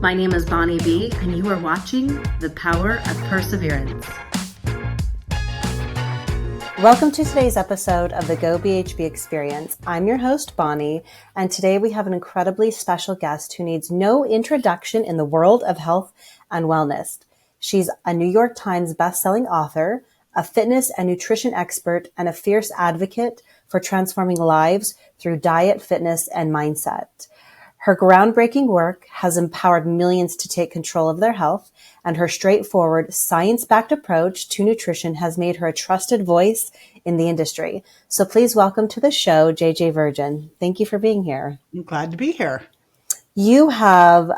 My name is Bonnie B, and you are watching The Power of Perseverance. Welcome to today's episode of the Go BHB Experience. I'm your host, Bonnie, and today we have an incredibly special guest who needs no introduction in the world of health and wellness. She's a New York Times bestselling author, a fitness and nutrition expert, and a fierce advocate for transforming lives through diet, fitness, and mindset. Her groundbreaking work has empowered millions to take control of their health, and her straightforward, science-backed approach to nutrition has made her a trusted voice in the industry. So please welcome to the show, JJ Virgin. Thank you for being here. I'm glad to be here. You have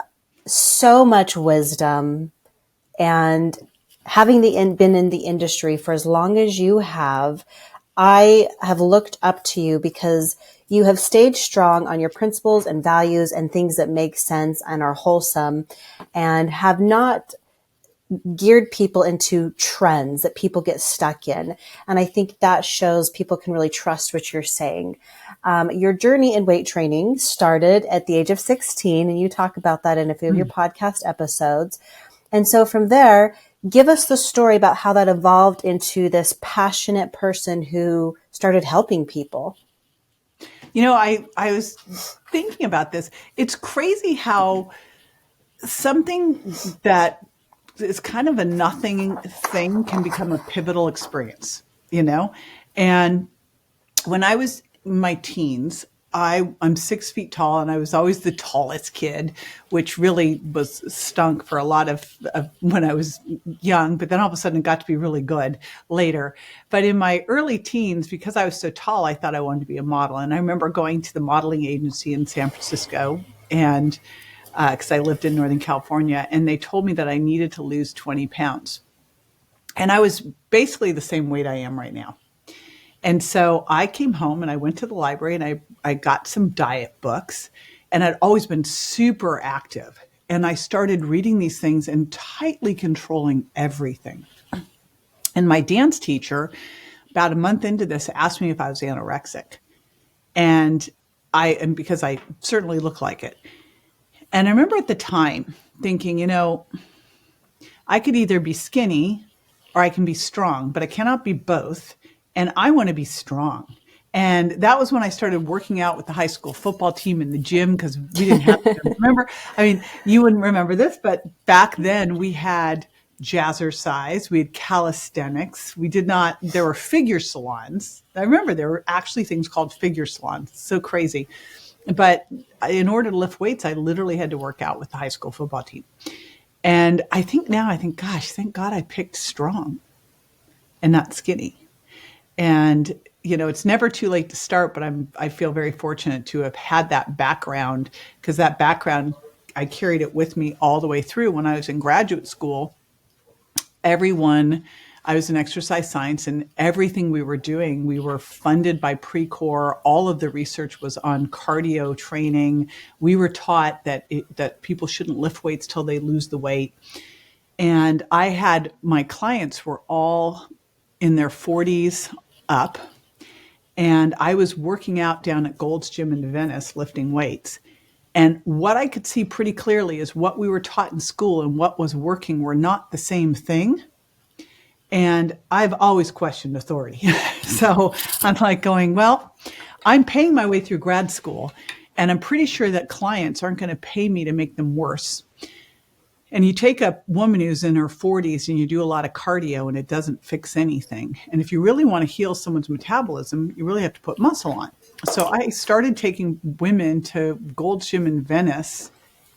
so much wisdom, and having been in the industry for as long as you have, I have looked up to you because you have stayed strong on your principles and values and things that make sense and are wholesome, and have not geared people into trends that people get stuck in. And I think that shows people can really trust what you're saying. Your journey in weight training started at the age of 16, and you talk about that in a few of your podcast episodes. And so from there, give us the story about how that evolved into this passionate person who started helping people. You know, I was thinking about this. It's crazy how something that is kind of a nothing thing can become a pivotal experience, you know? And when I was in my teens, I'm 6 feet tall, and I was always the tallest kid, which really was stunk for a lot of when I was young, but then all of a sudden it got to be really good later. But in my early teens, because I was so tall, I thought I wanted to be a model. And I remember going to the modeling agency in San Francisco, and because I lived in Northern California, and they told me that I needed to lose 20 pounds. And I was basically the same weight I am right now. And so I came home and I went to the library, and I got some diet books, and I'd always been super active. And I started reading these things and tightly controlling everything. And my dance teacher, about a month into this, asked me if I was anorexic. And because I certainly look like it. And I remember at the time thinking, you know, I could either be skinny or I can be strong, but I cannot be both. And I want to be strong. And that was when I started working out with the high school football team in the gym, because we didn't have to remember. I mean, you wouldn't remember this, but back then we had jazzercise, we had calisthenics. There were figure salons. I remember there were actually things called figure salons. It's so crazy. But in order to lift weights, I literally had to work out with the high school football team. And I think, gosh, thank God I picked strong and not skinny. And, you know, it's never too late to start, but I feel very fortunate to have had that background, because that background, I carried it with me all the way through. When I was in graduate school, I was in exercise science, and everything we were doing, we were funded by Precor. All of the research was on cardio training. We were taught that people shouldn't lift weights till they lose the weight. And my clients were all in their 40s up, and I was working out down at Gold's Gym in Venice, lifting weights. And what I could see pretty clearly is what we were taught in school and what was working were not the same thing. And I've always questioned authority. So I'm like going, well, I'm paying my way through grad school, and I'm pretty sure that clients aren't going to pay me to make them worse. And you take a woman who's in her 40s and you do a lot of cardio, and it doesn't fix anything. And if you really want to heal someone's metabolism, you really have to put muscle on. So I started taking women to Gold's Gym in Venice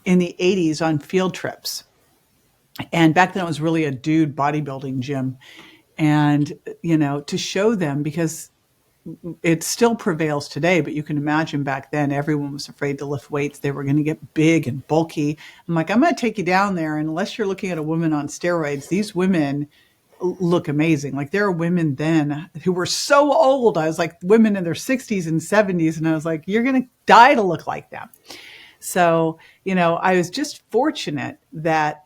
in the 80s on field trips. And back then it was really a dude bodybuilding gym. And, you know, to show them, because it still prevails today, but you can imagine back then everyone was afraid to lift weights. They were going to get big and bulky. I'm like, I'm going to take you down there. And unless you're looking at a woman on steroids, these women look amazing. Like, there are women then who were so old. I was like, women in their 60s and 70s. And I was like, you're going to die to look like them. So, you know, I was just fortunate that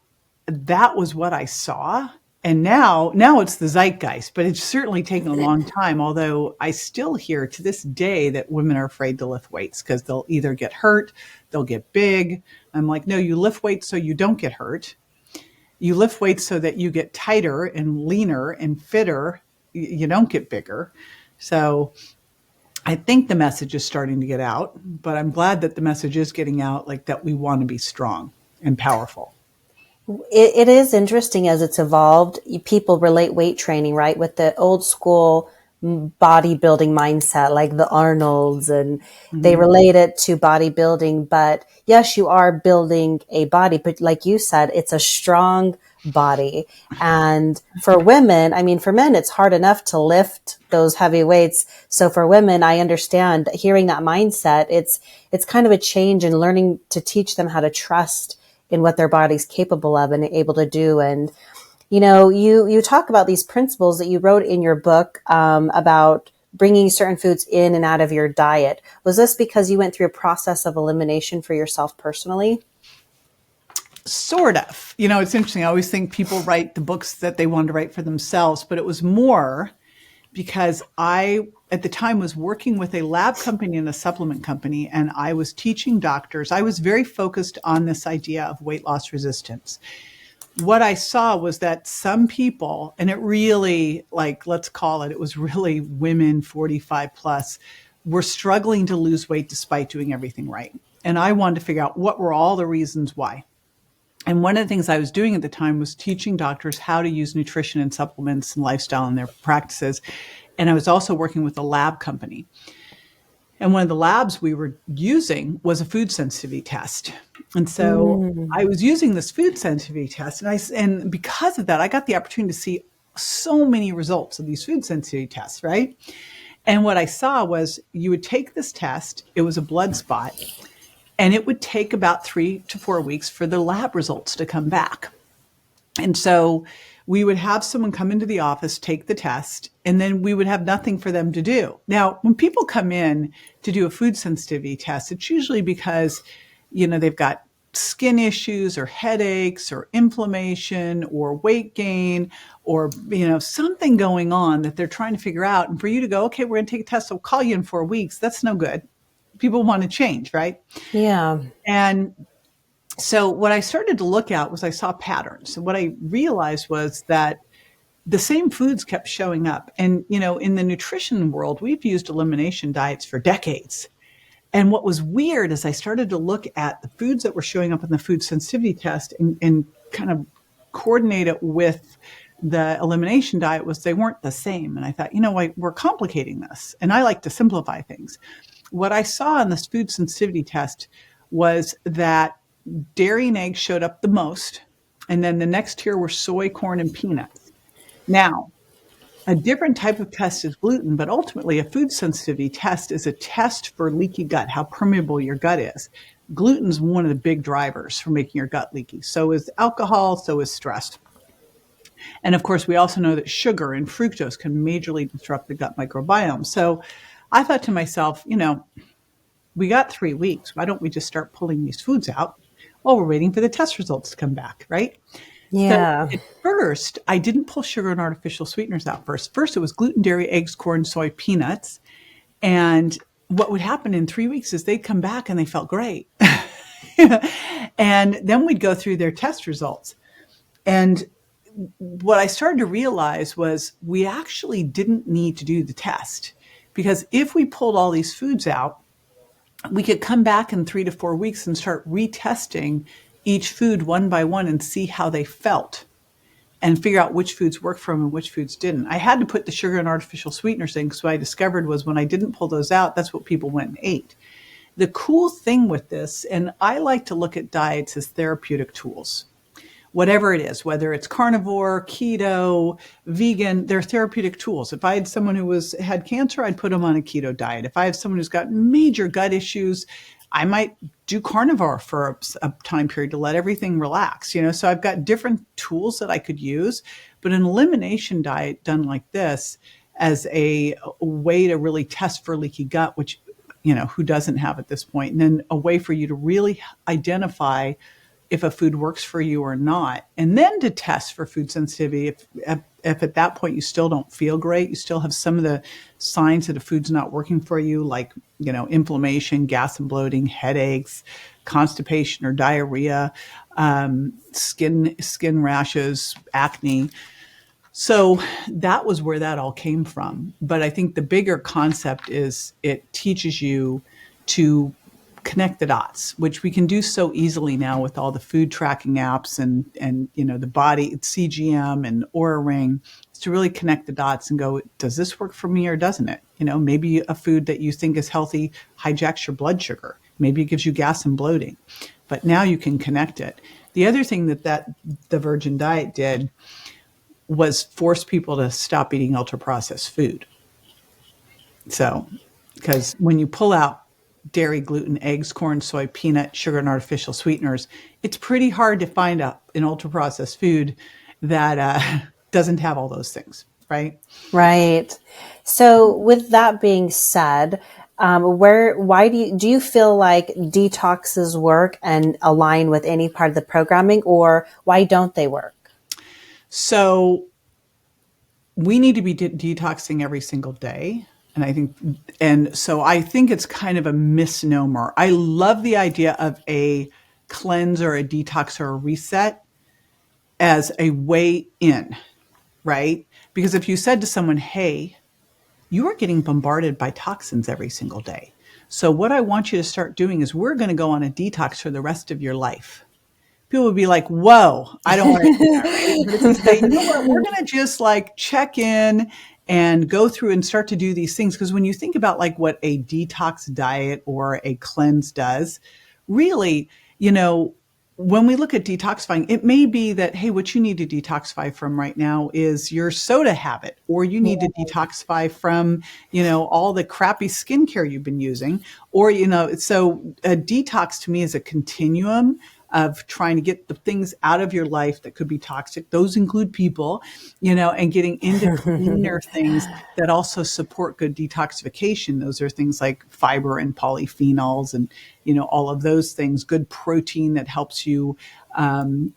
was what I saw. And now it's the zeitgeist, but it's certainly taken a long time. Although I still hear to this day that women are afraid to lift weights because they'll either get hurt, they'll get big, I'm like, no, you lift weights so you don't get hurt. You lift weights so that you get tighter and leaner and fitter. You don't get bigger. So I think the message is starting to get out, but I'm glad that the message is getting out, like that we want to be strong and powerful. It is interesting as it's evolved. People relate weight training, right, with the old school bodybuilding mindset, like the Arnolds, and they Mm-hmm. relate it to bodybuilding. But yes, you are building a body, but like you said, it's a strong body. And for women, I mean, for men, it's hard enough to lift those heavy weights. So for women, I understand hearing that mindset. It's kind of a change in learning to teach them how to trust in what their body's capable of and able to do. And you talk about these principles that you wrote in your book about bringing certain foods in and out of your diet. Was this because you went through a process of elimination for yourself personally? Sort of. It's interesting. I always think people write the books that they want to write for themselves, but it was more because I, at the time, was working with a lab company and a supplement company, and I was teaching doctors. I was very focused on this idea of weight loss resistance. What I saw was that some people, and it really, like, let's call it, it was really women 45 plus, were struggling to lose weight despite doing everything right. And I wanted to figure out what were all the reasons why. And one of the things I was doing at the time was teaching doctors how to use nutrition and supplements and lifestyle in their practices. And I was also working with a lab company. And one of the labs we were using was a food sensitivity test. And so I was using this food sensitivity test. And because of that, I got the opportunity to see so many results of these food sensitivity tests, right? And what I saw was you would take this test, it was a blood spot, and it would take about 3 to 4 weeks for the lab results to come back. And so we would have someone come into the office, take the test, and then we would have nothing for them to do. Now, when people come in to do a food sensitivity test, it's usually because, they've got skin issues or headaches or inflammation or weight gain or, something going on that they're trying to figure out. And for you to go, okay, we're going to take a test. We'll call you in 4 weeks. That's no good. People want to change, right? Yeah. And so what I started to look at was I saw patterns. And what I realized was that the same foods kept showing up. And, in the nutrition world, we've used elimination diets for decades. And what was weird is I started to look at the foods that were showing up in the food sensitivity test and kind of coordinate it with the elimination diet was they weren't the same. And I thought, we're complicating this. And I like to simplify things. What I saw in this food sensitivity test was that dairy and eggs showed up the most. And then the next tier were soy, corn, and peanuts. Now, a different type of test is gluten, but ultimately a food sensitivity test is a test for leaky gut, how permeable your gut is. Gluten is one of the big drivers for making your gut leaky. So is alcohol, so is stress. And of course, we also know that sugar and fructose can majorly disrupt the gut microbiome. So I thought to myself, we got 3 weeks. Why don't we just start pulling these foods out while we're waiting for the test results to come back, right? Yeah. So at first, I didn't pull sugar and artificial sweeteners out first. First, it was gluten, dairy, eggs, corn, soy, peanuts. And what would happen in 3 weeks is they'd come back and they felt great. And then we'd go through their test results. And what I started to realize was we actually didn't need to do the test, because if we pulled all these foods out, we could come back in 3 to 4 weeks and start retesting each food one by one and see how they felt and figure out which foods worked for them and which foods didn't. I had to put the sugar and artificial sweeteners in, because what I discovered was when I didn't pull those out, that's what people went and ate. The cool thing with this, and I like to look at diets as therapeutic tools. Whatever it is, whether it's carnivore, keto, vegan, they're therapeutic tools. If I had someone who had cancer, I'd put them on a keto diet. If I have someone who's got major gut issues, I might do carnivore for a time period to let everything relax. So I've got different tools that I could use, but an elimination diet done like this as a way to really test for leaky gut, which, who doesn't have at this point, and then a way for you to really identify if a food works for you or not, and then to test for food sensitivity. If at that point you still don't feel great, you still have some of the signs that a food's not working for you, like, inflammation, gas and bloating, headaches, constipation or diarrhea, skin rashes, acne. So that was where that all came from. But I think the bigger concept is it teaches you to connect the dots, which we can do so easily now with all the food tracking apps and the body CGM and Oura Ring, is to really connect the dots and go, does this work for me or doesn't it? Maybe a food that you think is healthy hijacks your blood sugar. Maybe it gives you gas and bloating. But now you can connect it. The other thing that the Virgin Diet did was force people to stop eating ultra processed food. So, because when you pull out dairy, gluten, eggs, corn, soy, peanut, sugar, and artificial sweeteners, it's pretty hard to find an ultra processed food that doesn't have all those things, right? Right. So with that being said, why do you feel like detoxes work and align with any part of the programming, or why don't they work? So we need to be detoxing every single day. And so I think it's kind of a misnomer. I love the idea of a cleanse or a detox or a reset as a way in, right? Because if you said to someone, hey, you are getting bombarded by toxins every single day. So what I want you to start doing is we're going to go on a detox for the rest of your life. People would be like, whoa, I don't want to do that, right? But if you say, you know what, we're going to just check in and go through and start to do these things. Because when you think about what a detox diet or a cleanse does, really, when we look at detoxifying, it may be that, hey, what you need to detoxify from right now is your soda habit, or you need to detoxify from, all the crappy skincare you've been using, or, so a detox to me is a continuum of trying to get the things out of your life that could be toxic. Those include people, and getting into cleaner things that also support good detoxification. Those are things like fiber and polyphenols and, all of those things, good protein that helps you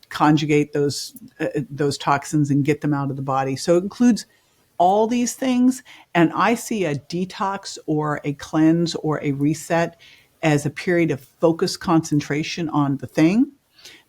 conjugate those toxins and get them out of the body. So it includes all these things. And I see a detox or a cleanse or a reset as a period of focused concentration on the thing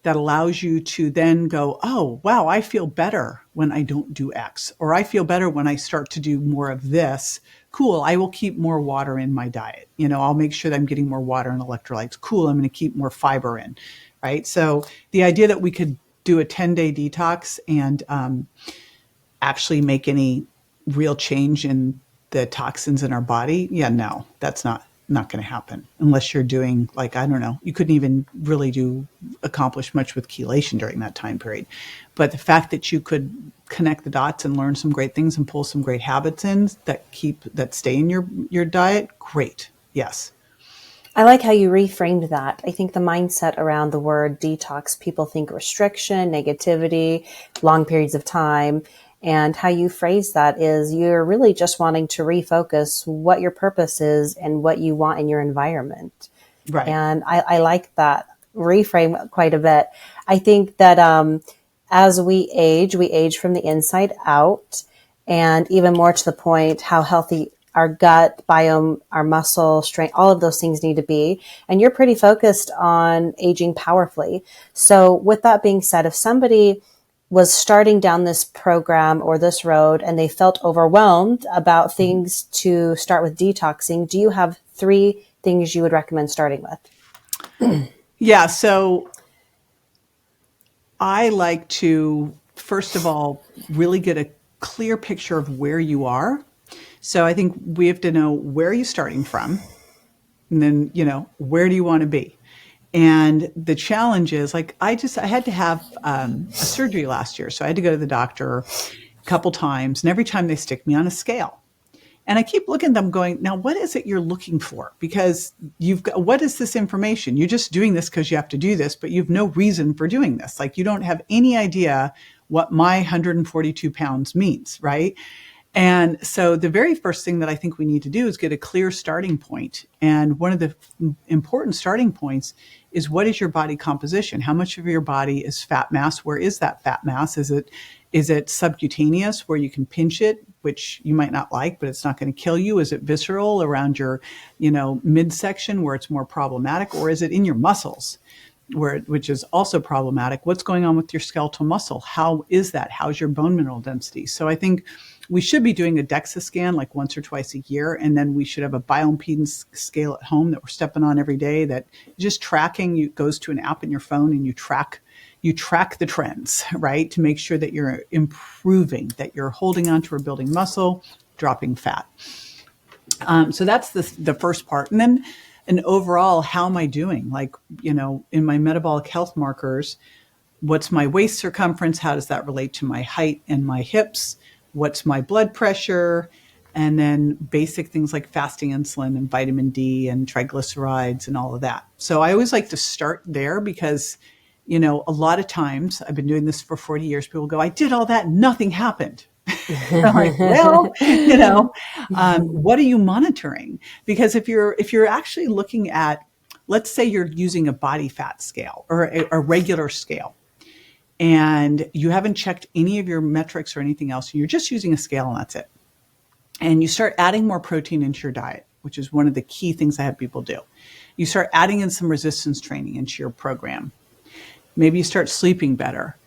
that allows you to then go, oh, wow, I feel better when I don't do X, or I feel better when I start to do more of this. Cool, I will keep more water in my diet. I'll make sure that I'm getting more water and electrolytes. Cool, I'm going to keep more fiber in, right? So the idea that we could do a 10-day detox and actually make any real change in the toxins in our body, no, that's not going to happen unless you're doing I don't know, you couldn't even really accomplish much with chelation during that time period. But the fact that you could connect the dots and learn some great things and pull some great habits in that stay in your diet, great. Yes. I like how you reframed that. I think the mindset around the word detox, people think restriction, negativity, long periods of time. And how you phrase that is you're really just wanting to refocus what your purpose is and what you want in your environment. Right. And I like that reframe quite a bit. I think that as we age from the inside out, and even more to the point, how healthy our gut biome, our muscle strength, all of those things need to be. And you're pretty focused on aging powerfully. So with that being said, if somebody was starting down this program or this road and they felt overwhelmed about things to start with detoxing, do you have 3 things you would recommend starting with? Yeah. So I like to, first of all, really get a clear picture of where you are. So I think we have to know where you're starting from, and then, where do you want to be? And the challenge is I had to have a surgery last year. So I had to go to the doctor a couple times, and every time they stick me on a scale. And I keep looking at them going, now, what is it you're looking for? Because what is this information? You're just doing this because you have to do this, but you have no reason for doing this. You don't have any idea what my 142 pounds means, right? And so the very first thing that I think we need to do is get a clear starting point. And one of the important starting points is, what is your body composition? How much of your body is fat mass? Where is that fat mass? Is it subcutaneous, where you can pinch it, which you might not like, but it's not going to kill you? Is it visceral around your, midsection, where it's more problematic? Or is it in your muscles, which is also problematic? What's going on with your skeletal muscle? How is that? How's your bone mineral density? So I think we should be doing a DEXA scan like once or twice a year, and then we should have a bioimpedance scale at home that we're stepping on every day, that just tracking. You goes to an app in your phone and you track the trends, right? To make sure that you're improving, that you're holding on to or building muscle, dropping fat. So that's the first part. And then an overall, how am I doing? Like, in my metabolic health markers, what's my waist circumference? How does that relate to my height and my hips? What's my blood pressure? And then basic things like fasting insulin and vitamin D and triglycerides and all of that. So I always like to start there because, a lot of times, I've been doing this for 40 years, people go, I did all that, nothing happened. I'm like, well, what are you monitoring? Because if you're actually looking at, let's say you're using a body fat scale or a regular scale, and you haven't checked any of your metrics or anything else, you're just using a scale and that's it. And you start adding more protein into your diet, which is one of the key things I have people do. You start adding in some resistance training into your program. Maybe you start sleeping better.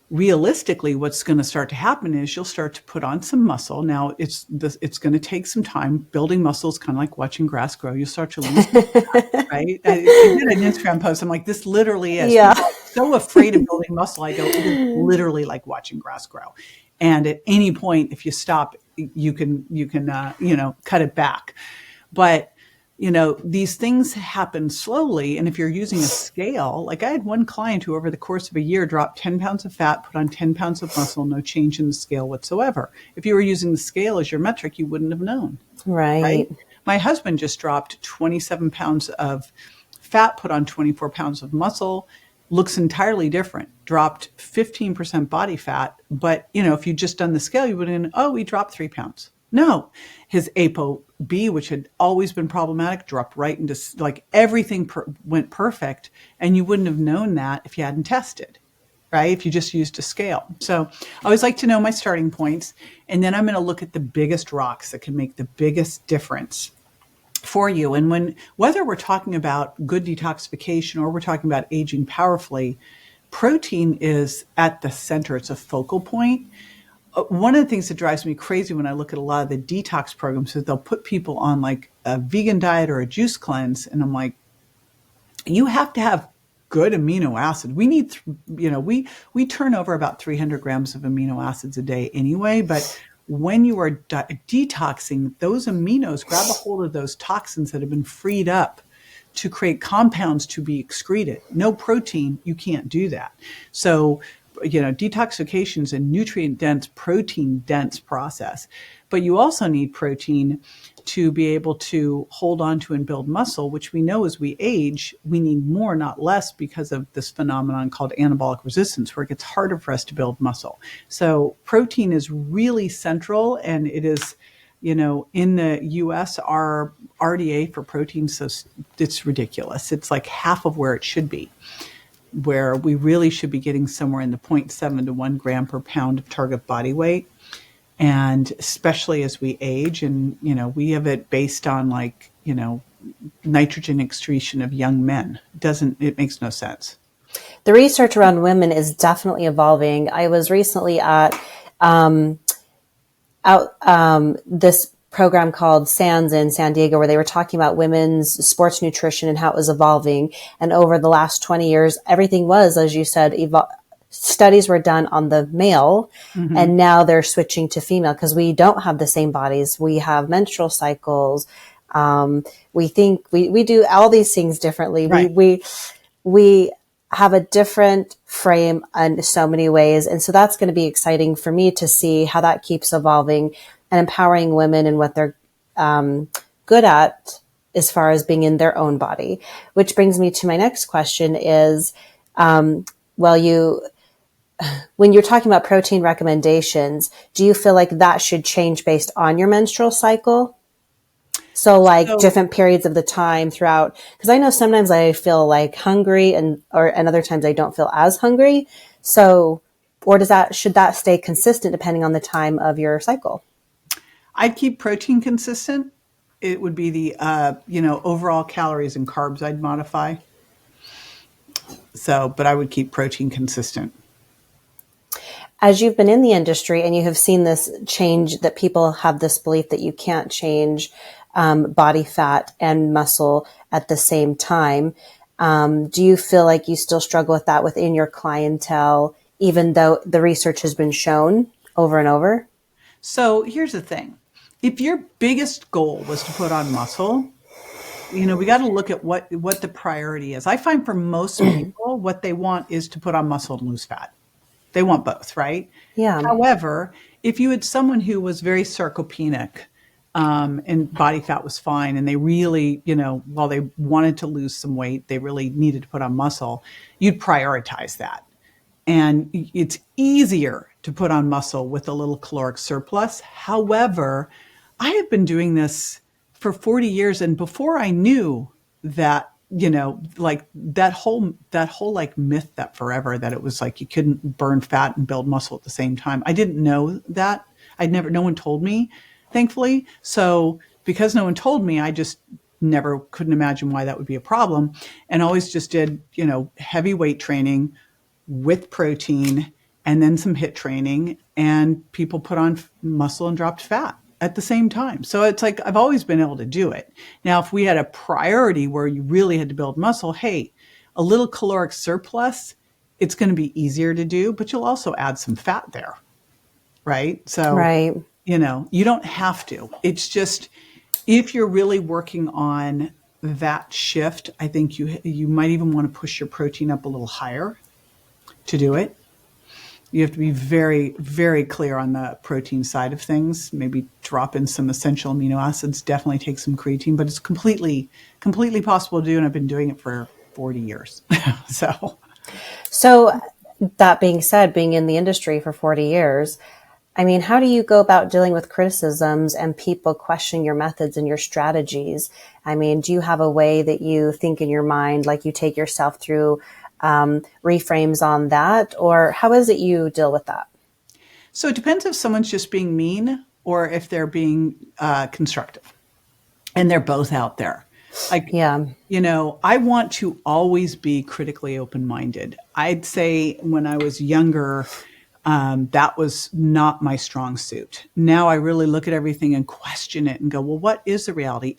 Realistically, what's going to start to happen is you'll start to put on some muscle. Now, it's going to take some time. Building muscle is kind of like watching grass grow. You'll start to lose fat, right? I did an Instagram post. I'm like, this literally is. Yeah. I'm so afraid of building muscle. I go, it is literally like watching grass grow. And at any point, if you stop, you can cut it back. But these things happen slowly. And if you're using a scale, like I had one client who over the course of a year dropped 10 pounds of fat, put on 10 pounds of muscle, no change in the scale whatsoever. If you were using the scale as your metric, you wouldn't have known. Right. My husband just dropped 27 pounds of fat, put on 24 pounds of muscle, looks entirely different, dropped 15% body fat. But, if you'd just done the scale, you would have known, he dropped 3 pounds. No, his ApoB, which had always been problematic, dropped right into, like, everything went perfect. And you wouldn't have known that if you hadn't tested, right? If you just used a scale. So I always like to know my starting points. And then I'm going to look at the biggest rocks that can make the biggest difference for you. And whether we're talking about good detoxification or we're talking about aging powerfully, protein is at the center. It's a focal point. One of the things that drives me crazy when I look at a lot of the detox programs is they'll put people on like a vegan diet or a juice cleanse. And I'm like, you have to have good amino acid. We need, we turn over about 300 grams of amino acids a day anyway. But when you are detoxing, those aminos grab a hold of those toxins that have been freed up to create compounds to be excreted. No protein, you can't do that. So detoxification is a nutrient-dense, protein-dense process. But you also need protein to be able to hold on to and build muscle, which we know as we age, we need more, not less, because of this phenomenon called anabolic resistance, where it gets harder for us to build muscle. So protein is really central, and it is, in the US, our RDA for protein, so it's ridiculous. It's like half of where it should be, where we really should be getting somewhere in the 0.7 to 1 gram per pound of target body weight. And especially as we age, and, we have it based on nitrogen excretion of young men. It makes no sense. The research around women is definitely evolving. I was recently at this program called SANS in San Diego, where they were talking about women's sports nutrition and how it was evolving. And over the last 20 years, everything was, as you said, studies were done on the male, mm-hmm. and now they're switching to female because we don't have the same bodies. We have menstrual cycles. We think we do all these things differently. Right. We have a different frame in so many ways. And so that's going to be exciting for me to see how that keeps evolving and empowering women in what they're good at as far as being in their own body. Which brings me to my next question is, when you're talking about protein recommendations, do you feel like that should change based on your menstrual cycle? So like So, different periods of the time throughout, because I know sometimes I feel like hungry and other times I don't feel as hungry. So, or should that stay consistent depending on the time of your cycle? I'd keep protein consistent. It would be the, overall calories and carbs I'd modify. So, but I would keep protein consistent. As you've been in the industry and you have seen this change, that people have this belief that you can't change body fat and muscle at the same time. Do you feel like you still struggle with that within your clientele, even though the research has been shown over and over? So here's the thing. If your biggest goal was to put on muscle, we got to look at what the priority is. I find for most people, what they want is to put on muscle and lose fat. They want both, right? Yeah. However, if you had someone who was very sarcopenic, and body fat was fine, and they really, while they wanted to lose some weight, they really needed to put on muscle, you'd prioritize that. And it's easier to put on muscle with a little caloric surplus. However, I have been doing this for 40 years. And before I knew that, like that whole like myth that forever that it was like you couldn't burn fat and build muscle at the same time. I didn't know that. No one told me, thankfully. So because no one told me, I just never couldn't imagine why that would be a problem. And always just did, heavy weight training with protein and then some HIIT training, and people put on muscle and dropped fat at the same time. So it's like I've always been able to do it. Now, if we had a priority where you really had to build muscle, hey, a little caloric surplus, it's going to be easier to do, but you'll also add some fat there, right? So, Right. You don't have to. It's just if you're really working on that shift, I think you might even want to push your protein up a little higher to do it. You have to be very, very clear on the protein side of things. Maybe drop in some essential amino acids, definitely take some creatine, but it's completely possible to do. And I've been doing it for 40 years. So that being said, being in the industry for 40 years, I mean, how do you go about dealing with criticisms and people questioning your methods and your strategies? I mean, do you have a way that you think in your mind, like you take yourself through reframes on that, or how is it you deal with that? So it depends if someone's just being mean or if they're being constructive, and they're both out there. Like, Yeah. I want to always be critically open-minded. I'd say when I was younger, that was not my strong suit. Now I really look at everything and question it and go, well, what is the reality?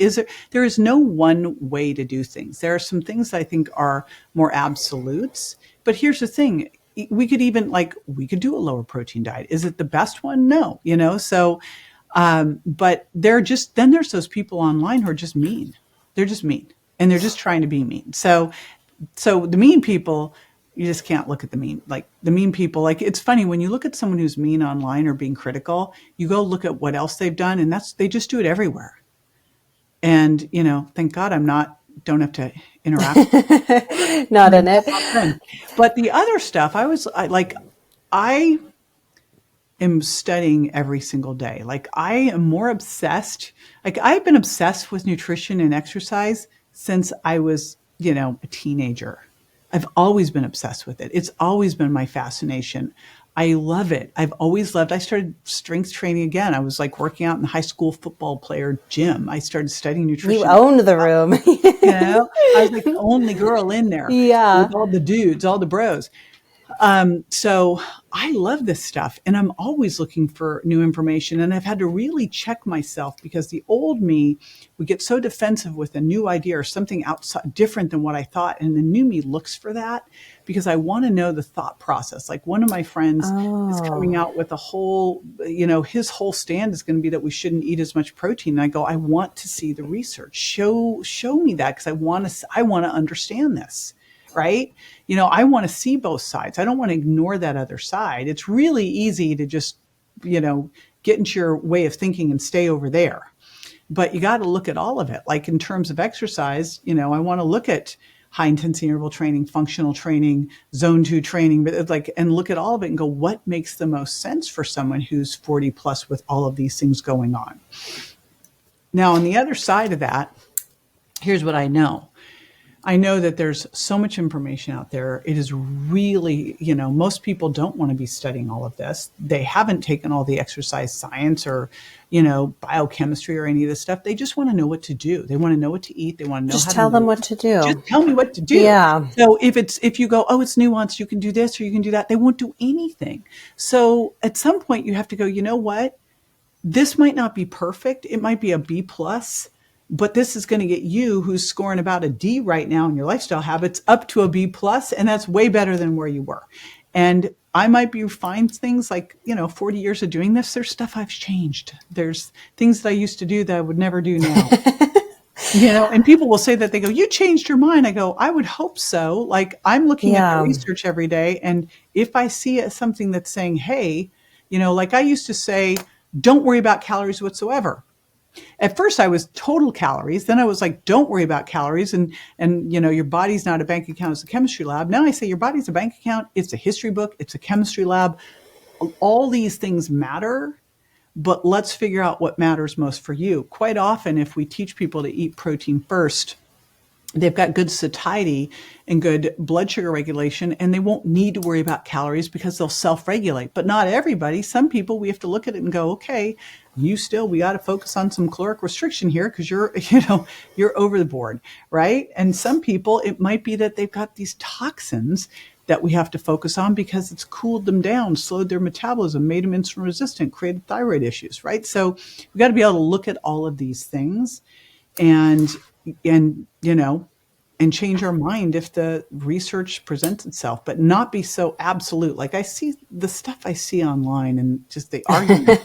There is no one way to do things. There are some things I think are more absolutes, but here's the thing. We could do a lower protein diet. Is it the best one? No, so, but then there's those people online who are just mean. They're just mean and they're just trying to be mean. So the mean people, you just can't look at the mean people. Like, it's funny when you look at someone who's mean online or being critical, you go look at what else they've done, and they just do it everywhere. And, thank God don't have to interact. Not in it. But the other stuff, I am studying every single day. Like, I am more obsessed. Like, I've been obsessed with nutrition and exercise since I was, a teenager. I've always been obsessed with it. It's always been my fascination. I love it. I've always loved. I started strength training again. I was like working out in the high school football player gym. I started studying nutrition. You owned the room. I was like the only girl in there. Yeah. With all the dudes, all the bros. So I love this stuff, and I'm always looking for new information. And I've had to really check myself, because the old me would get so defensive with a new idea or something outside different than what I thought. And the new me looks for that because I want to know the thought process. Like, one of my friends is coming out with a whole, his whole stand is going to be that we shouldn't eat as much protein. And I go, I want to see the research. Show me that, because I want to understand this. Right? I want to see both sides. I don't want to ignore that other side. It's really easy to just, get into your way of thinking and stay over there. But you got to look at all of it. Like, in terms of exercise, I want to look at high intensity interval training, functional training, zone 2 training, but it's like, and look at all of it and go, what makes the most sense for someone who's 40 plus with all of these things going on? Now, on the other side of that, here's what I know. I know that there's so much information out there. It is really, most people don't want to be studying all of this. They haven't taken all the exercise science or, biochemistry or any of this stuff. They just want to know what to do. They want to know what to eat. They want to know Just how tell to them move. what to do. Just tell me what to do. Yeah. So if you go, oh, it's nuanced, you can do this or you can do that, they won't do anything. So at some point you have to go, you know what? This might not be perfect. It might be a B plus, but this is going to get you, who's scoring about a D right now in your lifestyle habits, up to a B plus, and that's way better than where you were. And I might be find things like, 40 years of doing this, there's stuff I've changed. There's things that I used to do that I would never do now. And people will say that, they go, you changed your mind. I go, I would hope so. Like, I'm looking at the research every day. And if I see something that's saying, hey, like I used to say, don't worry about calories whatsoever. At first I was total calories. Then I was like, don't worry about calories. And your body's not a bank account, it's a chemistry lab. Now I say your body's a bank account. It's a history book. It's a chemistry lab. All these things matter, but let's figure out what matters most for you. Quite often, if we teach people to eat protein first, they've got good satiety and good blood sugar regulation, and they won't need to worry about calories because they'll self-regulate. But not everybody. Some people, we have to look at it and go, okay, we got to focus on some caloric restriction here because you're over the board, right? And some people, it might be that they've got these toxins that we have to focus on because it's cooled them down, slowed their metabolism, made them insulin resistant, created thyroid issues, right? So we've got to be able to look at all of these things and change our mind if the research presents itself, but not be so absolute. Like I see the stuff I see online and just the argument.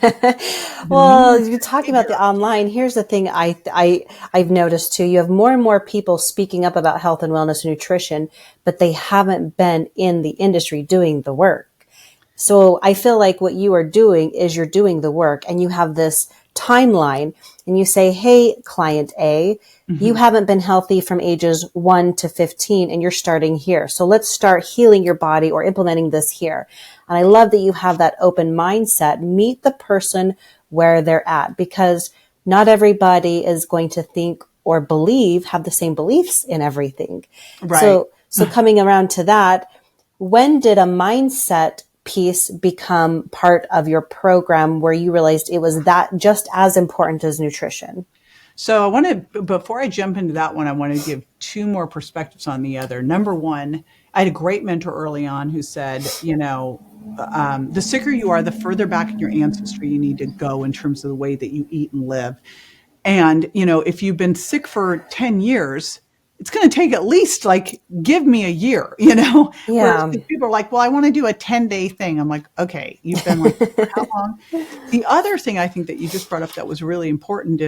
Well, you're talking about the online. Here's the thing I've noticed too. You have more and more people speaking up about health and wellness and nutrition, but they haven't been in the industry doing the work. So I feel like what you are doing is you're doing the work and you have this timeline and you say, hey, client A, you haven't been healthy from ages 1 to 15 and you're starting here. So let's start healing your body or implementing this here. And I love that you have that open mindset. Meet the person where they're at, because not everybody is going to think or have the same beliefs in everything. Right. So coming around to that, when did a mindset piece become part of your program where you realized it was that just as important as nutrition? So before I jump into that one, I want to give two more perspectives on the other. Number one, I had a great mentor early on who said, the sicker you are, the further back in your ancestry you need to go in terms of the way that you eat and live. And, if you've been sick for 10 years, it's going to take at least give me a year, Yeah. Whereas people are like, well, I want to do a 10-day thing. I'm like, okay, you've been like, for how long? The other thing I think that you just brought up that was really important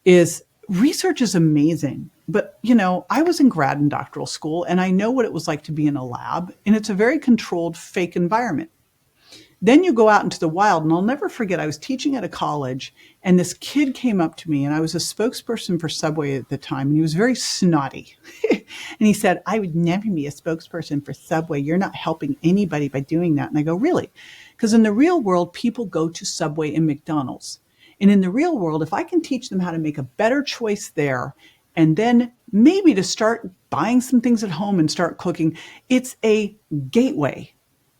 is research is amazing. But, I was in grad and doctoral school and I know what it was like to be in a lab, and it's a very controlled fake environment. Then you go out into the wild, and I'll never forget, I was teaching at a college and this kid came up to me, and I was a spokesperson for Subway at the time, and he was very snotty. And he said, I would never be a spokesperson for Subway. You're not helping anybody by doing that. And I go, really? Because in the real world, people go to Subway and McDonald's. And in the real world, if I can teach them how to make a better choice there, and then maybe to start buying some things at home and start cooking, it's a gateway.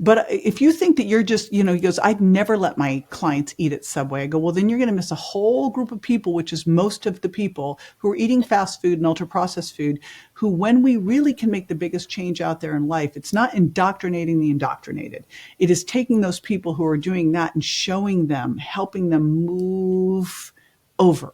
But if you think that you're just, he goes, I'd never let my clients eat at Subway. I go, well, then you're going to miss a whole group of people, which is most of the people who are eating fast food and ultra processed food, who, when we really can make the biggest change out there in life, it's not indoctrinating the indoctrinated. It is taking those people who are doing that and showing them, helping them move over.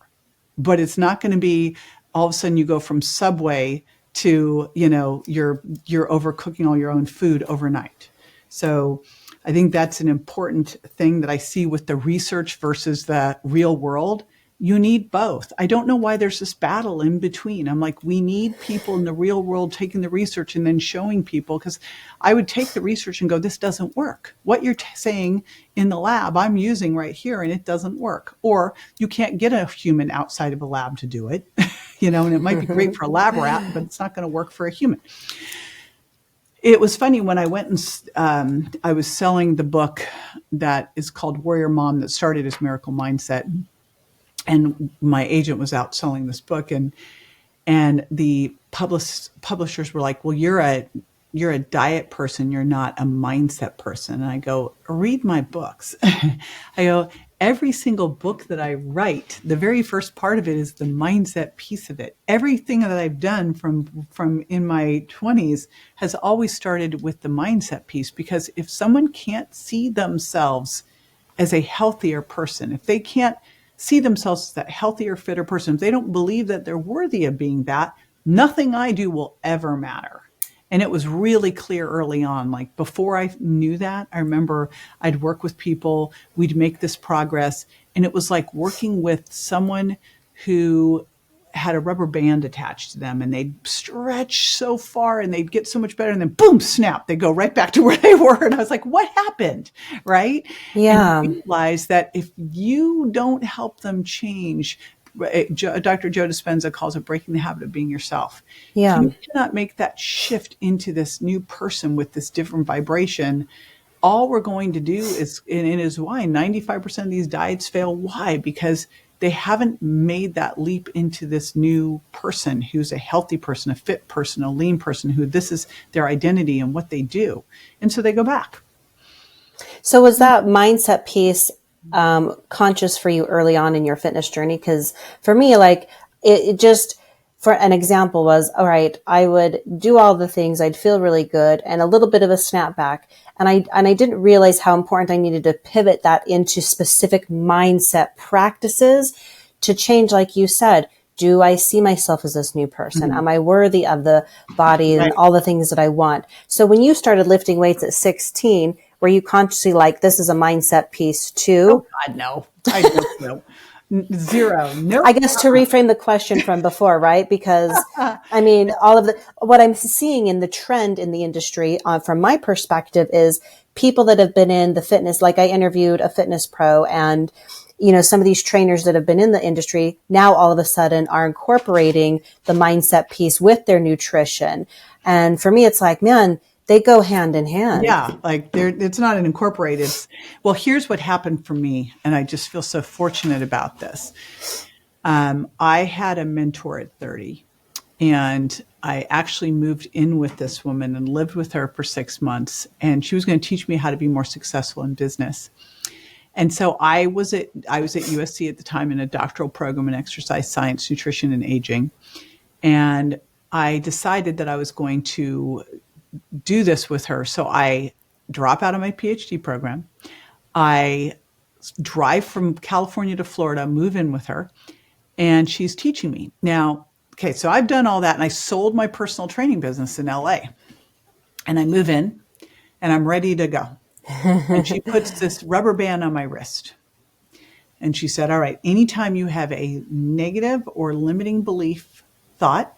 But it's not going to be all of a sudden you go from Subway to, you're overcooking all your own food overnight. So I think that's an important thing that I see with the research versus the real world. You need both. I don't know why there's this battle in between. I'm like, we need people in the real world taking the research and then showing people, because I would take the research and go, this doesn't work. What you're saying in the lab, I'm using right here and it doesn't work. Or you can't get a human outside of a lab to do it. and it might be great for a lab rat, but it's not going to work for a human. It was funny when I went and I was selling the book that is called Warrior Mom that started as Miracle Mindset. And my agent was out selling this book, and the publishers were like, well, you're a diet person. You're not a mindset person. And I go, read my books. I go, every single book that I write, the very first part of it is the mindset piece of it. Everything that I've done from in my 20s has always started with the mindset piece, because if someone can't see themselves as a healthier person, if they can't see themselves as that healthier, fitter person, if they don't believe that they're worthy of being that, nothing I do will ever matter. And it was really clear early on. Like before I knew that, I remember I'd work with people, we'd make this progress. And it was like working with someone who had a rubber band attached to them, and they'd stretch so far and they'd get so much better. And then boom, snap, they go right back to where they were. And I was like, what happened? Right. Yeah. And I realized that if you don't help them change, Dr. Joe Dispenza calls it breaking the habit of being yourself. Yeah. If you cannot make that shift into this new person with this different vibration, all we're going to do is, and it is why 95% of these diets fail. Why? Because they haven't made that leap into this new person who's a healthy person, a fit person, a lean person, who this is their identity and what they do. And so they go back. So was that mindset piece conscious for you early on in your fitness journey? Because for me, like it just, for an example was, all right, I would do all the things, I'd feel really good, and a little bit of a snapback. And I didn't realize how important I needed to pivot that into specific mindset practices to change, like you said. Do I see myself as this new person? Mm-hmm. Am I worthy of the body and all the things that I want? So when you started lifting weights at 16, were you consciously like, this is a mindset piece too? Oh God, no. I don't know. Zero. No. I guess to reframe the question from before, right? Because I mean, what I'm seeing in the trend in the industry, from my perspective, is people that have been in the fitness, like I interviewed a fitness pro, and some of these trainers that have been in the industry now all of a sudden are incorporating the mindset piece with their nutrition. And for me, it's like, man, they go hand in hand. Yeah, like it's not an incorporated. Well, here's what happened for me, and I just feel so fortunate about this. I had a mentor at 30, and I actually moved in with this woman and lived with her for 6 months, and she was going to teach me how to be more successful in business. And so I was at USC at the time in a doctoral program in exercise science, nutrition, and aging, and I decided that I was going to do this with her. So I drop out of my PhD program. I drive from California to Florida, move in with her, and she's teaching me. Now, okay, so I've done all that, and I sold my personal training business in LA. And I move in, and I'm ready to go. And she puts this rubber band on my wrist. And she said, all right, anytime you have a negative or limiting belief thought,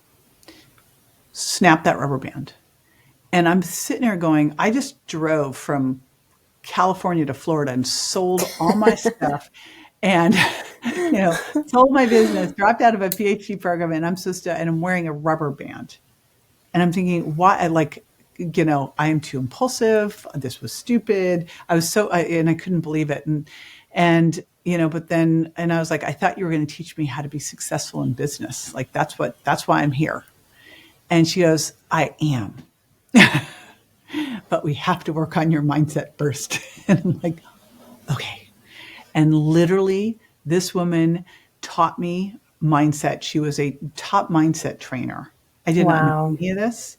snap that rubber band. And I'm sitting there going, I just drove from California to Florida and sold all my stuff and, sold my business, dropped out of a PhD program, and I'm wearing a rubber band. And I'm thinking, why? I am too impulsive. This was stupid. I was and I couldn't believe it. And I was like, I thought you were going to teach me how to be successful in business. Like, that's why I'm here. And she goes, I am. But we have to work on your mindset first. And I'm like, okay. And literally, this woman taught me mindset. She was a top mindset trainer. I didn't know any of this.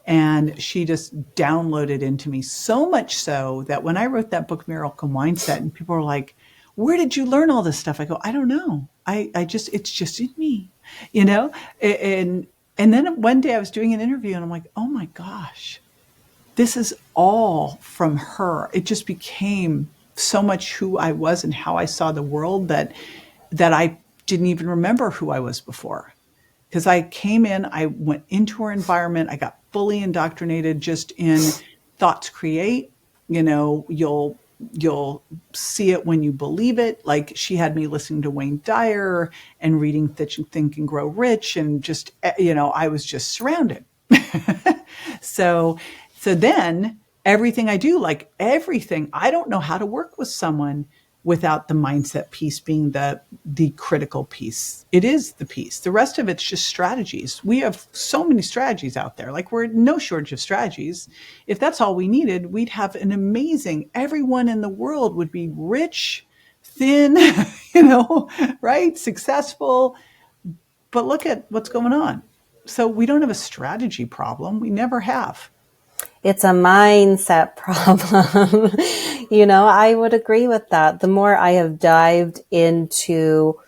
And she just downloaded into me, so much so that when I wrote that book, Miracle Mindset, and people were like, where did you learn all this stuff? I go, I don't know. It's just in me, And then one day I was doing an interview, and I'm like, oh my gosh, this is all from her. It just became so much who I was and how I saw the world that I didn't even remember who I was before. Because I came in, I went into her environment, I got fully indoctrinated just in thoughts create, you'll you'll see it when you believe it. Like she had me listening to Wayne Dyer and reading Think and Grow Rich, and just, I was just surrounded. So then everything I do, like everything, I don't know how to work with someone without the mindset piece being the critical piece. It is the piece. The rest of it's just strategies. We have so many strategies out there. Like we're no shortage of strategies. If that's all we needed, we'd have an amazing, everyone in the world would be rich, thin, right? Successful. But look at what's going on. So we don't have a strategy problem. We never have. It's a mindset problem. I would agree with that. The more I have dived into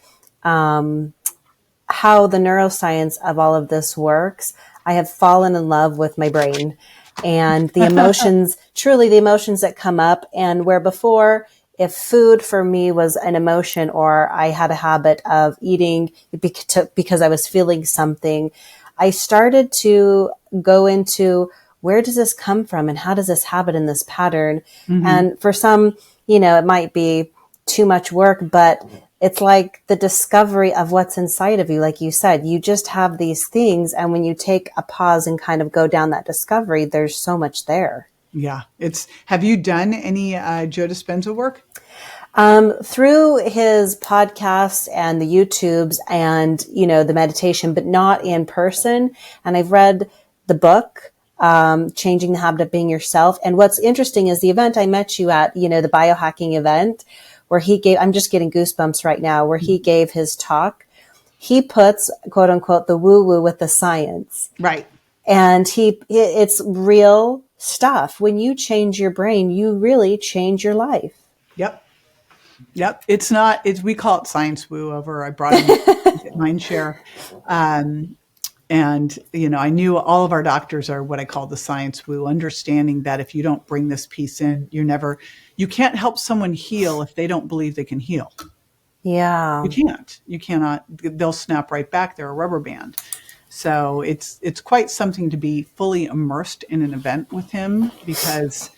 how the neuroscience of all of this works, I have fallen in love with my brain and the emotions, truly the emotions that come up. And where before, if food for me was an emotion or I had a habit of eating because I was feeling something, I started to go into, where does this come from and how does this happen in this pattern? Mm-hmm. And for some, it might be too much work, but it's like the discovery of what's inside of you. Like you said, you just have these things. And when you take a pause and kind of go down that discovery, there's so much there. Yeah. Have you done any Joe Dispenza work? Through his podcasts and the YouTubes and, the meditation, but not in person. And I've read the book, Changing the Habit of Being Yourself. And what's interesting is the event I met you at, the biohacking event where he gave, I'm just getting goosebumps right now, where he gave his talk. He puts, quote unquote, the woo woo with the science. Right. And it's real stuff. When you change your brain, you really change your life. Yep. We call it science woo over. I brought in Mindshare. And, I knew all of our doctors are what I call the science woo, understanding that if you don't bring this piece in, you can't help someone heal if they don't believe they can heal. Yeah. You cannot, they'll snap right back. They're a rubber band. So it's quite something to be fully immersed in an event with him, because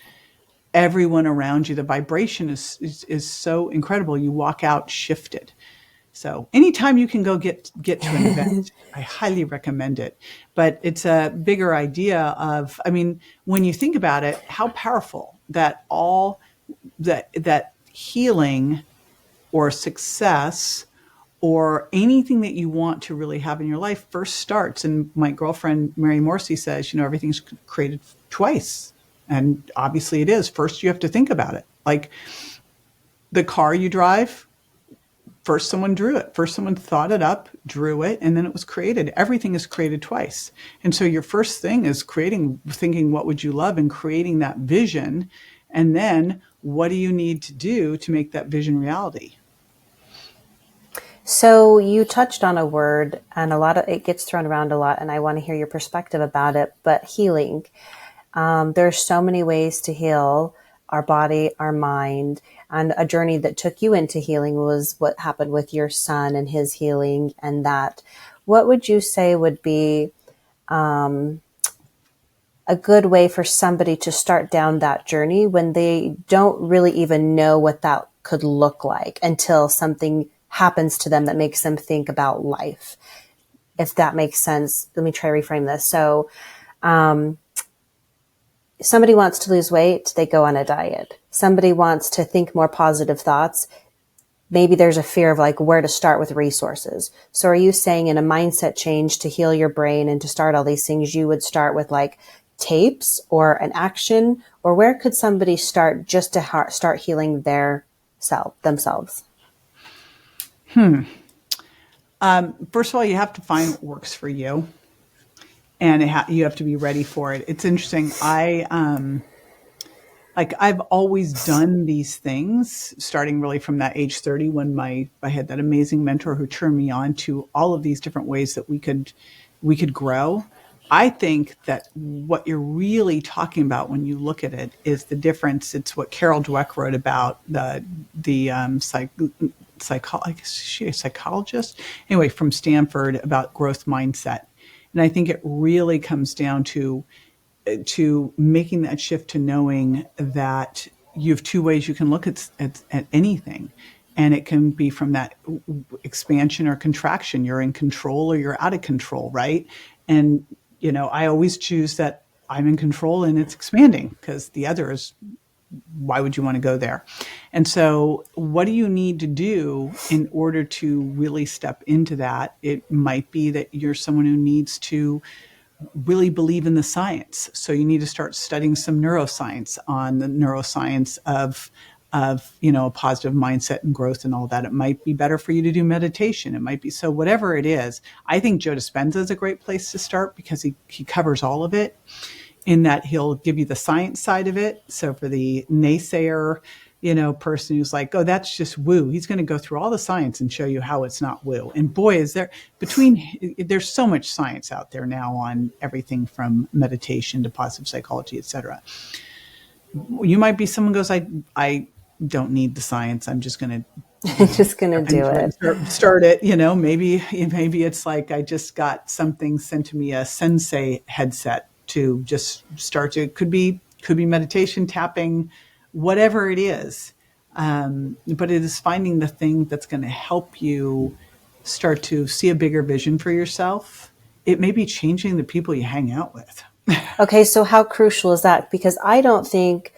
everyone around you, the vibration is so incredible. You walk out shifted. So anytime you can go get to an event, I highly recommend it. But it's a bigger idea of, when you think about it, how powerful that healing or success or anything that you want to really have in your life first starts. And my girlfriend, Mary Morrissey, says, everything's created twice. And obviously it is. First, you have to think about it. Like the car you drive, first someone drew it. First someone thought it up, drew it, and then it was created. Everything is created twice. And so your first thing is thinking what would you love and creating that vision. And then what do you need to do to make that vision reality? So you touched on a word, and it gets thrown around a lot, and I want to hear your perspective about it, but healing. There's so many ways to heal our body, our mind, and a journey that took you into healing was what happened with your son and his healing and that. What would you say would be a good way for somebody to start down that journey when they don't really even know what that could look like until something happens to them that makes them think about life? If that makes sense, let me try to reframe this. So, somebody wants to lose weight, they go on a diet. Somebody wants to think more positive thoughts. Maybe there's a fear of like where to start with resources. So are you saying in a mindset change to heal your brain and to start all these things, you would start with like tapes or an action? Or where could somebody start just to start healing themselves? First of all, you have to find what works for you. And you have to be ready for it. It's interesting. I've always done these things, starting really from that age 30 when I had that amazing mentor who turned me on to all of these different ways that we could grow. I think that what you're really talking about when you look at it is the difference. It's what Carol Dweck wrote about she's a psychologist? Anyway, from Stanford, about growth mindset. And I think it really comes down to making that shift to knowing that you have two ways you can look at anything. And it can be from that expansion or contraction. You're in control or you're out of control, right? And, I always choose that I'm in control and it's expanding, because the other is, why would you want to go there? And so what do you need to do in order to really step into that? It might be that you're someone who needs to really believe in the science. So you need to start studying some neuroscience on the neuroscience of a positive mindset and growth and all that. It might be better for you to do meditation. It might be, so whatever it is. I think Joe Dispenza is a great place to start, because he covers all of it, in that he'll give you the science side of it. So for the naysayer, person who's like, oh, that's just woo, he's going to go through all the science and show you how it's not woo. And boy, there's so much science out there now on everything from meditation to positive psychology, etc. You might be someone who goes, I don't need the science. I'm just going to do it. Start it. Maybe it's like, I just got something sent to me, a sensei headset, to just start to, could be meditation, tapping, whatever it is. But it is finding the thing that's going to help you start to see a bigger vision for yourself. It may be changing the people you hang out with. Okay, so how crucial is that? Because I don't think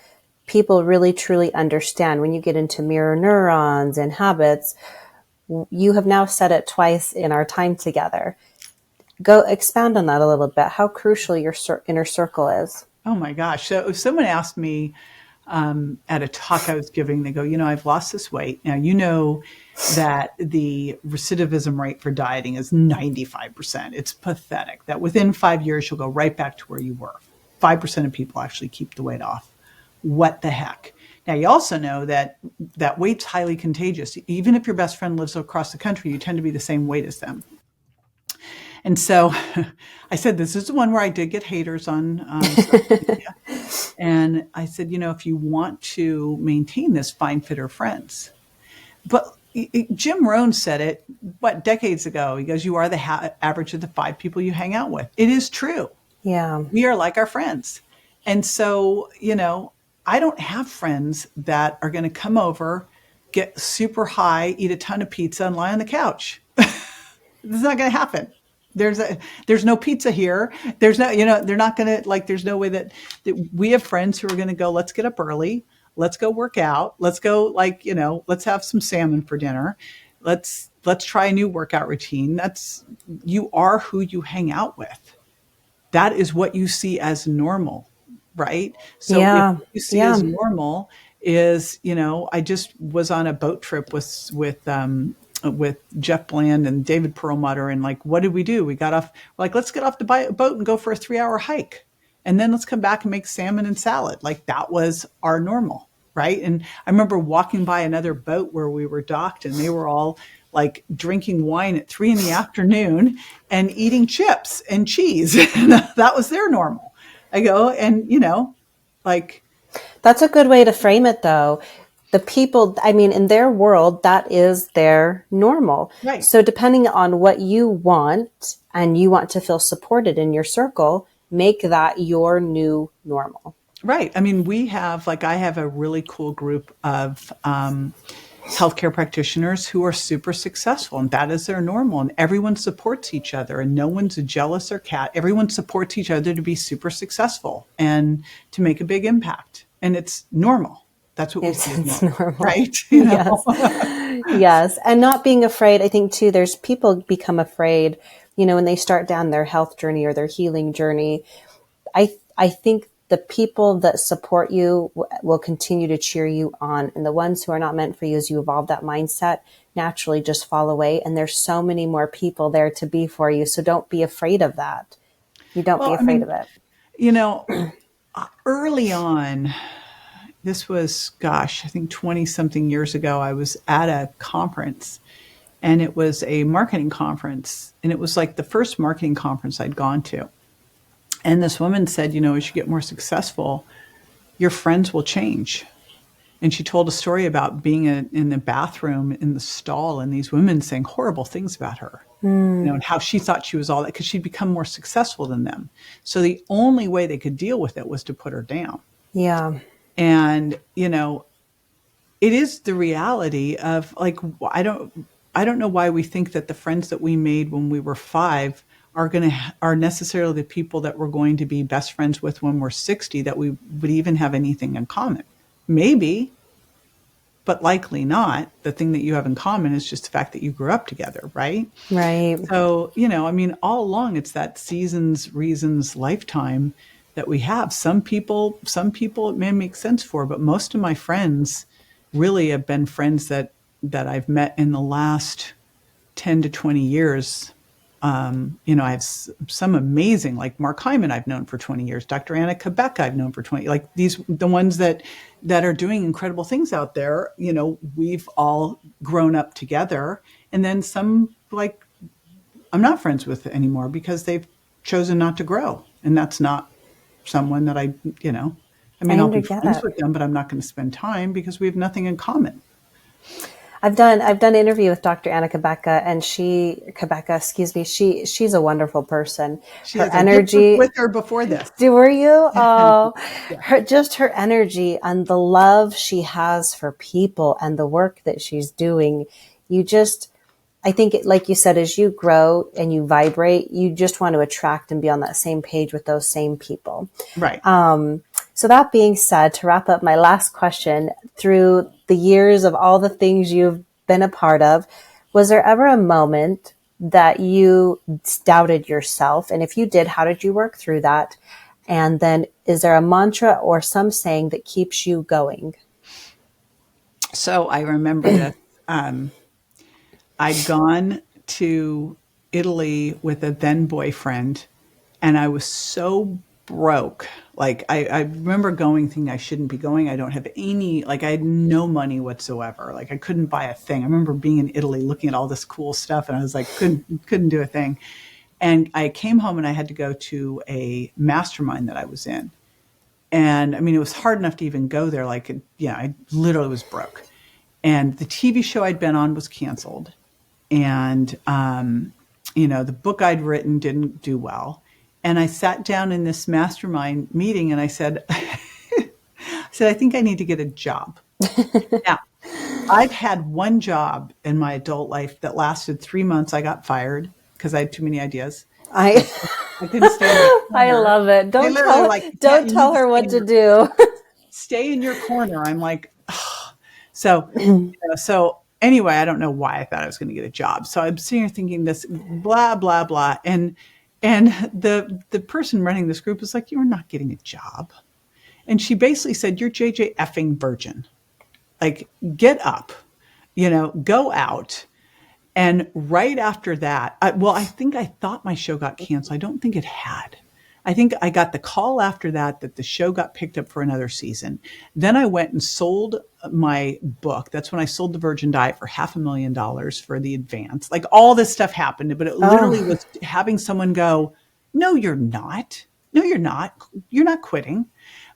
people really truly understand when you get into mirror neurons and habits. You have now said it twice in our time together. Go expand on that a little bit. How crucial your inner circle is. Oh my gosh. So if someone asked me at a talk I was giving, they go, I've lost this weight. Now, that the recidivism rate for dieting is 95%. It's pathetic that within 5 years, you'll go right back to where you were. 5% of people actually keep the weight off. What the heck? Now, you also know that weight's highly contagious. Even if your best friend lives across the country, you tend to be the same weight as them. And so I said, this is the one where I did get haters on social media. And I said, if you want to maintain this, find fitter friends. But Jim Rohn said it, decades ago? He goes, you are the average of the 5 people you hang out with. It is true. Yeah. We are like our friends. And so, I don't have friends that are going to come over, get super high, eat a ton of pizza, and lie on the couch. This is not going to happen. There's no pizza here. There's no, they're not going to, there's no way that we have friends who are going to go, let's get up early. Let's go work out. Let's go, let's have some salmon for dinner. Let's try a new workout routine. You are who you hang out with. That is what you see as normal, right? So if you see as normal is, I just was on a boat trip with Jeff Bland and David Perlmutter. And what did we do? We got off, let's get off the boat and go for a 3-hour hike. And then let's come back and make salmon and salad. That was our normal, right? And I remember walking by another boat where we were docked, and they were all drinking wine at 3 p.m. and eating chips and cheese. And that was their normal. I go, and that's a good way to frame it, though. The people, in their world, that is their normal. Right. So depending on what you want, and you want to feel supported in your circle, make that your new normal. Right. We have, I have a really cool group of healthcare practitioners who are super successful, and that is their normal. And everyone supports each other, and no one's a jealous or cat. Everyone supports each other to be super successful and to make a big impact. And it's normal. That's what we see as normal, right? Yes. Yes. And not being afraid. I think too, there's people become afraid, when they start down their health journey or their healing journey. I think the people that support you will continue to cheer you on. And the ones who are not meant for you, as you evolve that mindset, naturally just fall away. And there's so many more people there to be for you. So don't be afraid of that. You don't be afraid of it. Early on, this was, I think 20 something years ago, I was at a conference, and it was a marketing conference. And it was the first marketing conference I'd gone to. And this woman said, as you get more successful, your friends will change. And she told a story about being in the bathroom in the stall, and these women saying horrible things about her, and how she thought she was all that because she'd become more successful than them. So the only way they could deal with it was to put her down. Yeah. And, it is the reality of like, I don't know why we think that the friends that we made when we were 5 are necessarily the people that we're going to be best friends with when we're 60, that we would even have anything in common. Maybe, but likely not. The thing that you have in common is just the fact that you grew up together, right? Right. So, all along it's that seasons, reasons, lifetime that we have. Some people it may make sense for, but most of my friends really have been friends that I've met in the last 10 to 20 years. I have some amazing, like Mark Hyman, I've known for 20 years. Dr. Anna Kabecka, I've known for 20, like the ones that are doing incredible things out there. We've all grown up together. And then some, like, I'm not friends with anymore because they've chosen not to grow. And that's not someone that I mean, I'll be get friends it. with them, but I'm not going to spend time because we have nothing in common. I've done an interview with Dr. Anna Kabecka, and she's a wonderful person. Her energy with her before this. Were you? Oh, Yeah. her energy and the love she has for people and the work that she's doing. I think like you said, as you grow and you vibrate, you just want to attract and be on that same page with those same people. Right. So that being said, to wrap up my last question, through the years of all the things you've been a part of, was there ever a moment that you doubted yourself? And if you did, how did you work through that? And then is there a mantra or some saying that keeps you going? So I remember that I'd gone to Italy with a then boyfriend, and I was so broke. Like I remember going thinking I shouldn't be going. I don't have I had no money whatsoever. Like I couldn't buy a thing. I remember being in Italy looking at all this cool stuff, and I was like, couldn't do a thing. And I came home and I had to go to a mastermind that I was in. And I mean, it was hard enough to even go there. I literally was broke. And the TV show I'd been on was canceled. And, the book I'd written didn't do well. And I sat down in this mastermind meeting and I said, I think I need to get a job. Now, I've had one job in my adult life that lasted 3 months. I got fired because I had too many ideas. I couldn't stay in the corner. I love it. Don't tell her what to do. Stay in your corner. I'm like, oh. So anyway, I don't know why I thought I was going to get a job. So I'm sitting here thinking this blah, blah, blah. And the person running this group was like, you're not getting a job. And she basically said, you're JJ effing virgin. Like, get up, go out. And right after that, I think I thought my show got canceled. I don't think it had. I think I got the call after that the show got picked up for another season. Then I went and sold my book. That's when I sold The Virgin Diet for $500,000 for the advance. Like all this stuff happened, but it literally was having someone go, no, you're not. No, you're not. You're not quitting.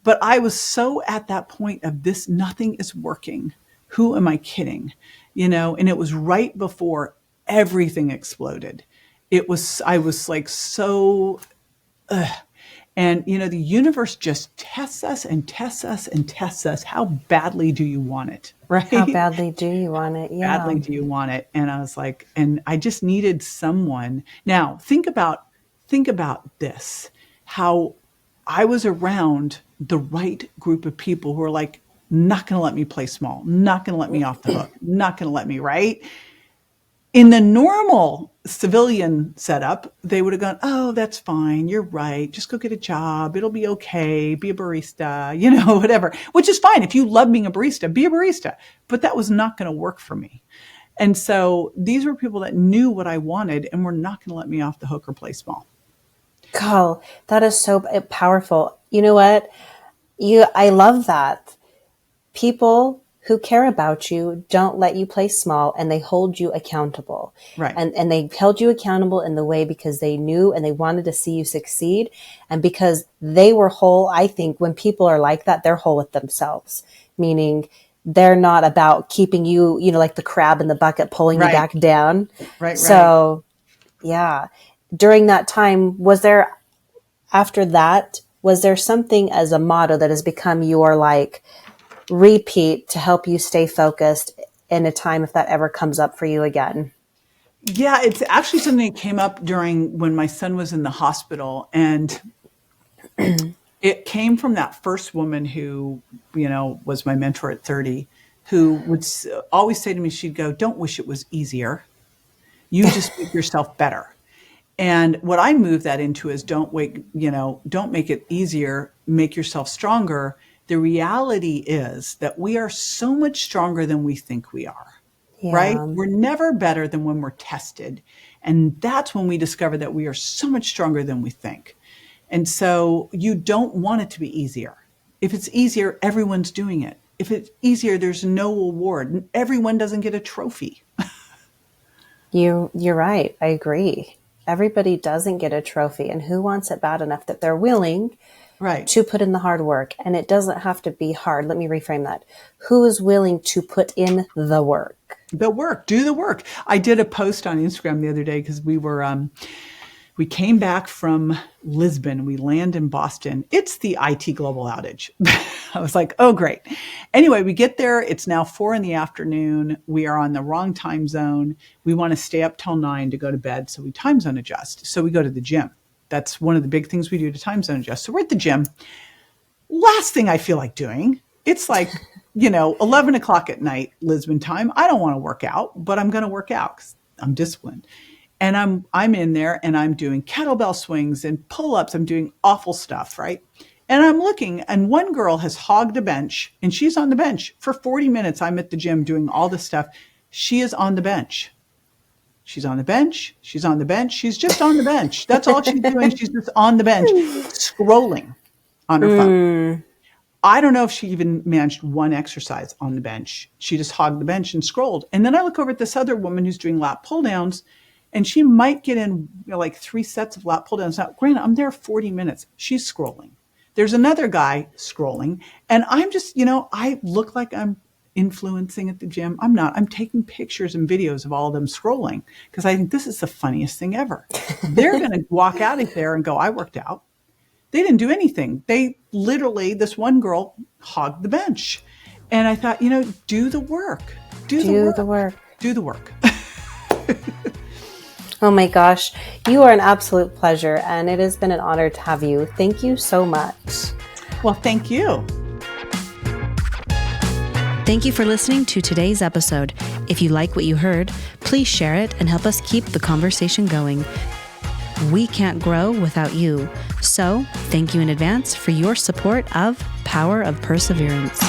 But I was so at that point of this, nothing is working. Who am I kidding? And it was right before everything exploded. I was like, so, and the universe just tests us and tests us and tests us. How badly do you want it? Right? How badly do you want it? Yeah. Badly do you want it? And I was like, and I just needed someone. Now think about this, how I was around the right group of people who were like, not going to let me play small, not going to let me off the hook, not going to let me, right? In the normal civilian setup, they would have gone, oh, that's fine. You're right. Just go get a job. It'll be okay. Be a barista, whatever, which is fine. If you love being a barista, be a barista. But that was not going to work for me. And so these were people that knew what I wanted and were not going to let me off the hook or play small. God, that is so powerful. You know what? I love that. People who care about you don't let you play small, and they hold you accountable. Right. And they held you accountable in the way because they knew and they wanted to see you succeed. And because they were whole, I think when people are like that, they're whole with themselves, meaning they're not about keeping you, like the crab in the bucket, pulling you back down. Right. So yeah, during that time, was there, after that, Was there something as a motto that has become your like repeat to help you stay focused in a time if that ever comes up for you again? Yeah, it's actually something that came up during when my son was in the hospital, and it came from that first woman who, was my mentor at 30, who would always say to me, she'd go, "Don't wish it was easier. You just make yourself better." And what I moved that into is don't make it easier, make yourself stronger. The reality is that we are so much stronger than we think we are. Right? Yeah. We're never better than when we're tested. And that's when we discover that we are so much stronger than we think. And so you don't want it to be easier. If it's easier, everyone's doing it. If it's easier, there's no award. Everyone doesn't get a trophy. You're right. I agree. Everybody doesn't get a trophy, and who wants it bad enough that they're willing Right. to put in the hard work? And it doesn't have to be hard. Let me reframe that. Who is willing to put in the work? Do the work. I did a post on Instagram the other day because we came back from Lisbon. We land in Boston. It's the IT global outage. I was like, oh, great. Anyway, we get there. It's now 4 p.m. We are on the wrong time zone. We want to stay up till 9 to go to bed. So we time zone adjust. So we go to the gym. That's one of the big things we do to time zone adjust. So we're at the gym. Last thing I feel like doing, it's like, 11 o'clock at night, Lisbon time. I don't want to work out, but I'm going to work out because I'm disciplined. And I'm in there and I'm doing kettlebell swings and pull-ups. I'm doing awful stuff, right? And I'm looking, and one girl has hogged a bench, and she's on the bench for 40 minutes. I'm at the gym doing all this stuff. She is on the bench. She's on the bench. She's on the bench. She's just on the bench. That's all she's doing. She's just on the bench, scrolling on her phone. I don't know if she even managed one exercise on the bench. She just hogged the bench and scrolled. And then I look over at this other woman who's doing lat pull downs, and she might get in like 3 sets of lat pull downs. Now, granted, I'm there 40 minutes. She's scrolling. There's another guy scrolling. And I'm just, I look like I'm influencing at the gym. I'm not. I'm taking pictures and videos of all of them scrolling because I think this is the funniest thing ever. They're going to walk out of there and go, I worked out. They didn't do anything. They literally, this one girl hogged the bench. And I thought, do the work. Do the work. Do the work. Oh my gosh. You are an absolute pleasure, and it has been an honor to have you. Thank you so much. Well, thank you. Thank you for listening to today's episode. If you like what you heard, please share it and help us keep the conversation going. We can't grow without you. So, thank you in advance for your support of Power of Perseverance.